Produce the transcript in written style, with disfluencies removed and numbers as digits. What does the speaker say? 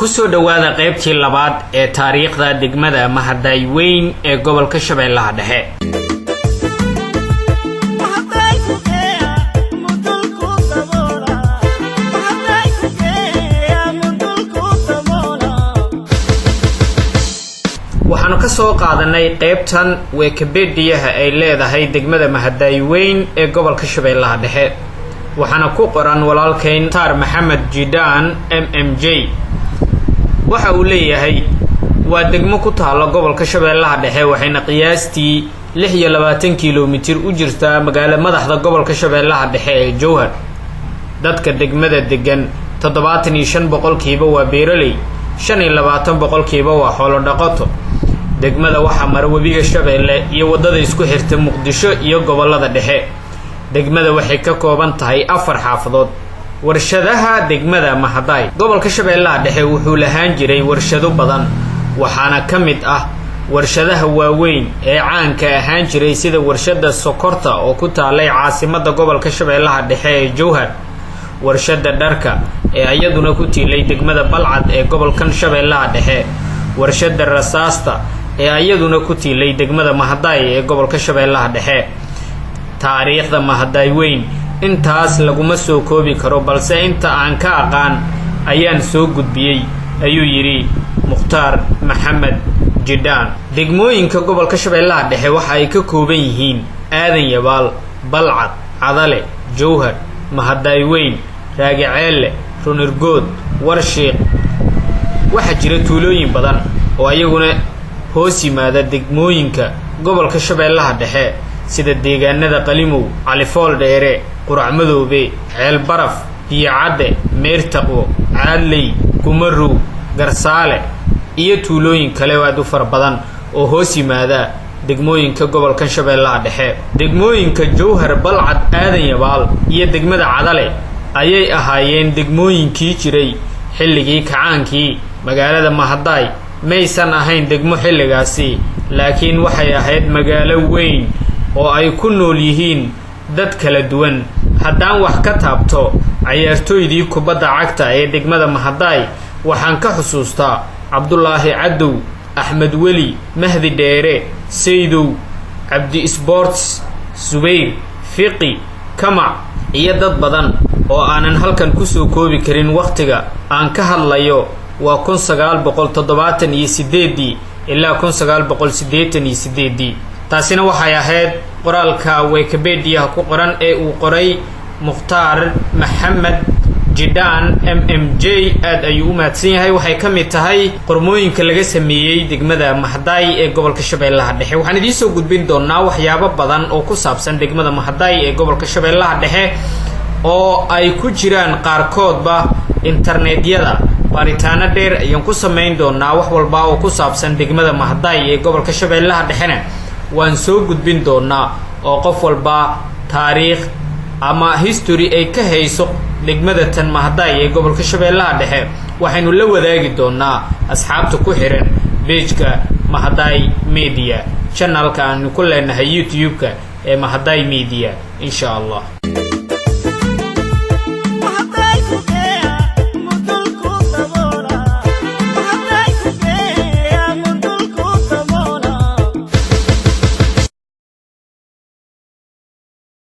kusoo dhawaada qaybtii labaad ee taariikhda degmada Mahaday Weyn ee gobolka Shabeellaha Dhexe. waxaanu ka soo qaadanay qaybtan Wikipedia ay leedahay degmada Mahaday Weyn ee gobolka Shabeellaha Dhexe. waxaana ku qoran walaalkeen Tar Maxamed Jidaan MMJ. waxa uu leeyahay waa degmo ku taalo gobolka Shabeellaha Dhexe waxayna qiyaastii 26 kiiloomitir u jirtaa magaalada madaxda gobolka Shabeellaha Dhexe ee Jowhar. dadka degmada degan 75% waa beeraley, 25% waa xoolo dhaqato. degmada waxa mara webiga Shabeelle iyo wadada isku xirta Muqdisho iyo gobolada dhexe. degmada waxay ka kooban tahay 4 xaafadood. warshadaha degmada Mahaday gobolka Shabeellaha Dhexe wuxuu lahaan jiray warshado badan, waxaana ka mid ah warshadaha waaweyn ee caanka ahaan jiray sida warshada sokorta oo ku taalay caasimadda gobolka Shabeellaha Dhexe ee Jowhar, warshada dharka ee iyaduna ku tiilay degmada Balcad ee gobolkan Shabeellaha Dhexe, warshada rasaasta ee iyaduna ku tiilay degmada Mahaday ee gobolka Shabeellaha Dhexe. taariikhda Mahaday Weyn intaas laguma soo koobi karo, balse inta aan ka aqaan ayaan soo gudbiyay, ayuu yiri Mukhtaar Maxamed Jidaan. degmooyinka gobolka Shabeellaha Dhexe waxa ay ka kooban yihiin Aadan Yabaal, Balcad, Cadale, Jowhar, Mahaday Weyn, Raagaceelle, Runirgood, Warshiiq. waxa jira tuulooyin badan oo ayaguna hoos yimaada degmooyinka gobolka Shabeellaha Dhexe sida deegaanada Qalimow, Califool Dheere, Qurac Madoobe, Ceel Baraf, Biyo Cadde, Meertaqwo, Caadley, Kumarow, Garsaale iyo tuulooyin kale oo aad u fara badan oo hoos yimaada degmooyinka gobolka Shabeellaha Dhexe. degmooyinka Jowhar, Balcad, Aadan Yabaal iyo degmada Cadale ayay ahaayeen degmooyinkii jiray xilligii kacaankii. magaalada Mahaday maysan ahayn degmo xilligaasi, laakiin waxay ahayd magaalo weyn oo ay ku nool yihiin dad kala duwan. haddaan wax ka taabto ciyaartooydii kubadda cagta ee degmada Mahaday, waxaan ka xusuustaa Cabdulaahi Cadow, Axmed Weli, Mahdi Dheere, Saydow, Cabdi Sports, Zubayr, Fiqi, Kamac iyo dad badan oo aanan halkan ku soo koobi karin waqtiga aan ka hadlayo. waa 1978 ilaa 1988. taasina waxay ahayd qoraalka Wikipedia ku qoran ee uu qoray Mukhtaar Maxamed Jidaan MMJ. aad ayuu u mahadsan yahay. waxay ka mid tahay qormooyinka laga sameeyay degmada Mahaday ee gobolka Shabeellaha Dhexe. waxaan idiin soo gudbin doonaa waxyaabo badan oo ku saabsan degmada Mahaday ee gobolka Shabeellaha Dhexe oo ay ku jiraan qaarkoodba internetyada. baaritaano dheer ayaan ku samayn doonaa wax walba oo ku saabsan degmada Mahaday ee gobolka Shabeellaha Dhexena waan soo gudbin doonaa, oo qof walba taariikh ama history ay ka hayso degmada tan Mahaday ee gobolka Shabeellaha Dhexe waxaynu la wadaagi doonaa asxaabta ku xiran page-ka Mahaday Media, channelka aan ku leenahay YouTube-ka ee Mahaday Media insha Allah.